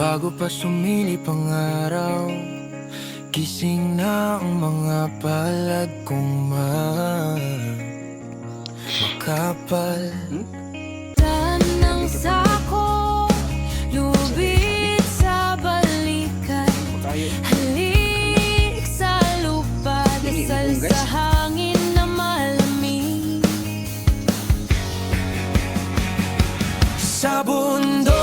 Bago pa sumilip ang araw, gising na ang mga palad kong makapal. Tan ng sako, lubid sa balikan. Halik sa lupa, dasal sa hangin na malamig. Sa bundok